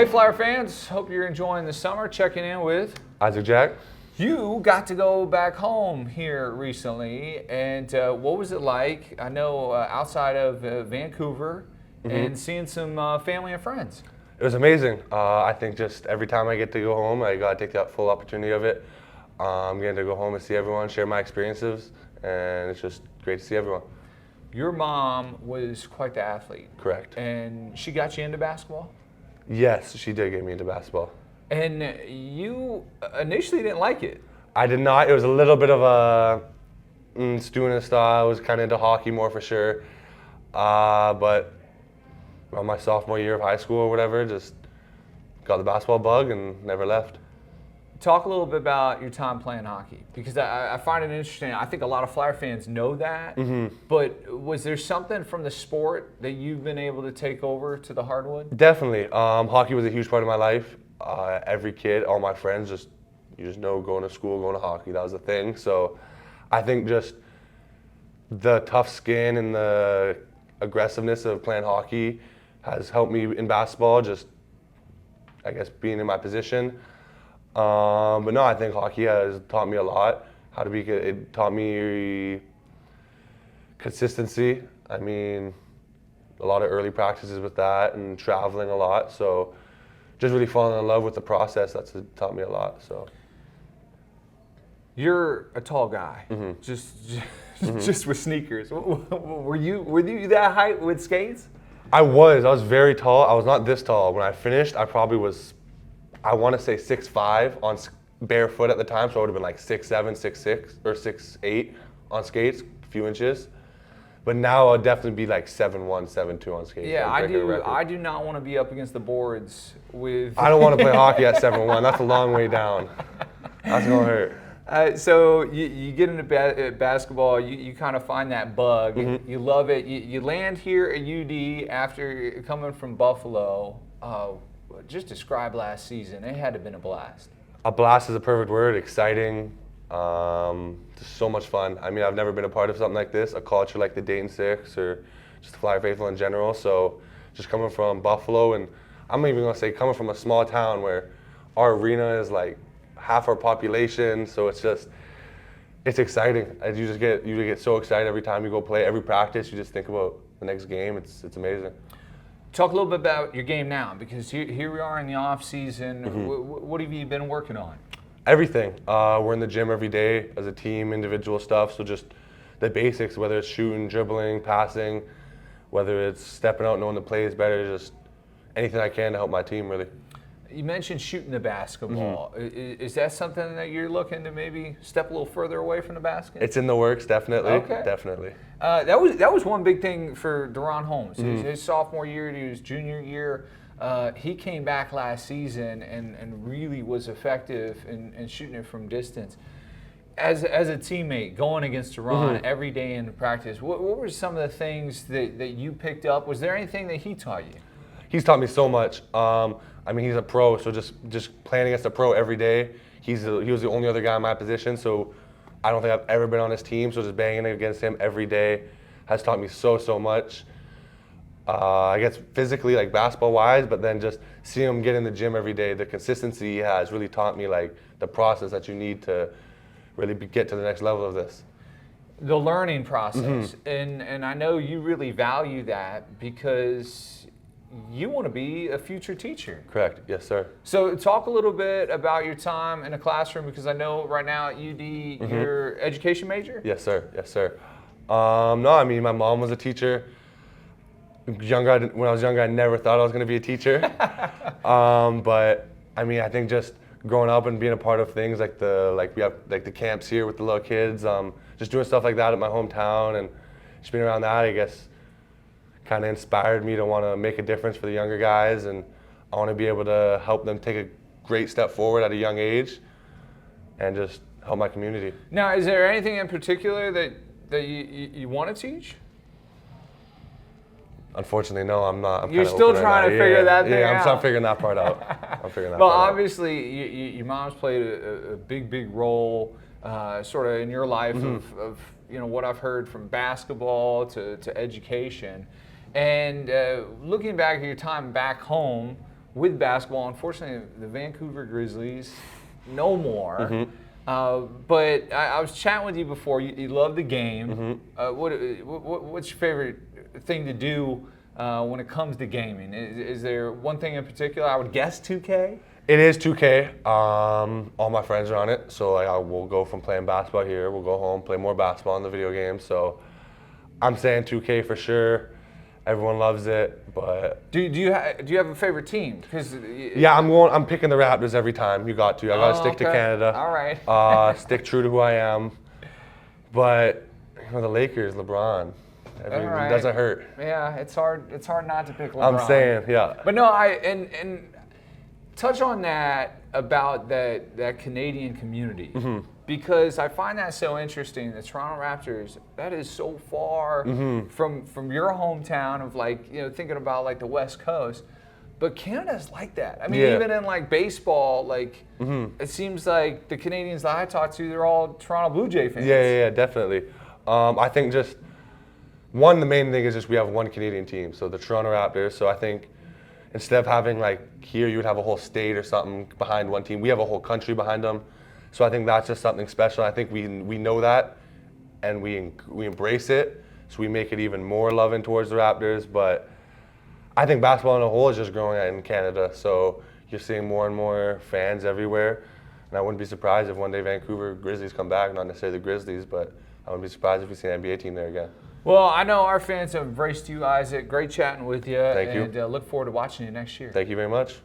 Hey Flyer fans, hope you're enjoying the summer. Checking in with Issac Jack. you. Got to go back home here recently, and what was it like? I know outside of Vancouver, and seeing some family and friends. It was amazing. I think just every time I get to go home, I got to take that full opportunity of it. I'm getting to go home and see everyone, share my experiences, and it's just great to see everyone. Your mom was quite the athlete. Correct. And she got you into basketball? Yes, she did get me into basketball. And you initially didn't like it. I did not. It was a little bit of a student style. I was kind of into hockey more for sure. But on my sophomore year of high school or whatever, just got the basketball bug and never left. Talk a little bit about your time playing hockey, because I find it interesting. I think a lot of Flyer fans know that, but was there something from the sport that you've been able to take over to the hardwood? Definitely. Hockey was a huge part of my life. Every kid, all my friends, you just know going to school, going to hockey, that was the thing. So I think just the tough skin and the aggressiveness of playing hockey has helped me in basketball, just, I guess, being in my position. But no, I think hockey has taught me a lot. It taught me consistency. I mean, a lot of early practices with that and traveling a lot. So just really falling in love with the process, that's taught me a lot. So You're a tall guy, just with sneakers. Were you that height with skates? I was very tall. I was not this tall. When I finished, I probably was, I want to say 6'5" on barefoot at the time, so I would have been like 6'7", 6'6", or 6'8" on skates, a few inches. But now I'll definitely be like 7'1", 7'2" on skates. Yeah, I do not want to be up against the boards with. I don't want to play hockey at 7'1". That's a long way down. That's gonna hurt. So you get into basketball, you kind of find that bug, you love it. You land here at UD after coming from Buffalo. Just describe last season. It had to have been a blast. A blast is a perfect word. Exciting. Just so much fun. I mean, I've never been a part of something like this, a culture like the Dayton Six or just the Flyer Faithful in general. So just coming from Buffalo, and I'm even going to say coming from a small town where our arena is like half our population. So it's exciting. And you get so excited every time you go play. Every practice, you just think about the next game. It's amazing. Talk a little bit about your game now, because here we are in the off season. What have you been working on? Everything. We're in the gym every day as a team, individual stuff. So just the basics, whether it's shooting, dribbling, passing, whether it's stepping out, knowing the plays better, just anything I can to help my team, really. You mentioned shooting the basketball. Is that something that you're looking to maybe step a little further away from the basket? It's in the works, definitely. Okay. Definitely. That was one big thing for DaRon Holmes. His sophomore year to his junior year, he came back last season and really was effective in shooting it from distance. As a teammate, going against DaRon every day in practice, what were some of the things that you picked up? Was there anything that he taught you? He's taught me so much. I mean, he's a pro, so just playing against a pro every day. He was the only other guy in my position, so I don't think I've ever been on his team. So just banging against him every day has taught me so much. I guess physically, like basketball-wise, but then just seeing him get in the gym every day, the consistency he has really taught me like the process that you need to really get to the next level of this. The learning process, and I know you really value that because you want to be a future teacher. Correct. Yes, sir. So talk a little bit about your time in a classroom, because I know right now at UD you're education major? Yes, sir. Yes, sir. No, I mean, my mom was a teacher. When I was younger, I never thought I was going to be a teacher. But I mean, I think just growing up and being a part of things like we have like the camps here with the little kids, just doing stuff like that at my hometown and just being around that, I guess, kind of inspired me to want to make a difference for the younger guys, and I want to be able to help them take a great step forward at a young age and just help my community. Now, is there anything in particular that you want to teach? Unfortunately, no, I'm not. You're still trying to figure that thing out. I'm figuring that part out. I'm figuring that well, part obviously, your mom's played a big role, sort of in your life of what I've heard from basketball to education. And looking back at your time back home, with basketball. Unfortunately, the Vancouver Grizzlies, no more. Mm-hmm. But I was chatting with you before. You love the game. What's your favorite thing to do when it comes to gaming? Is there one thing in particular? I would guess 2K. It is 2K. All my friends are on it, so like I will go from playing basketball here. We'll go home, play more basketball in the video game. So I'm saying 2K for sure. Everyone loves it, but do you have a favorite team? Because yeah, I'm picking the Raptors every time. You got to. I got to stick to Canada. All right. Stick true to who I am. But the Lakers, LeBron. It doesn't hurt. Yeah, it's hard not to pick LeBron. I'm saying, yeah. But no, and touch on that about that Canadian community. Because I find that so interesting. The Toronto Raptors, that is so far from your hometown of thinking about like the West Coast. But Canada's like that. I mean, even in like baseball, like it seems like the Canadians that I talk to, they're all Toronto Blue Jay fans. Yeah, definitely. I think just the main thing is just we have one Canadian team, so the Toronto Raptors. So I think instead of having like here, you would have a whole state or something behind one team. We have a whole country behind them. So I think that's just something special. I think we know that, and we embrace it. So we make it even more loving towards the Raptors. But I think basketball in a whole is just growing in Canada. So you're seeing more and more fans everywhere. And I wouldn't be surprised if one day Vancouver Grizzlies come back. Not necessarily the Grizzlies, but I wouldn't be surprised if we see an NBA team there again. Well, I know our fans have embraced you, Isaac. Great chatting with you. Thank you. And look forward to watching you next year. Thank you very much.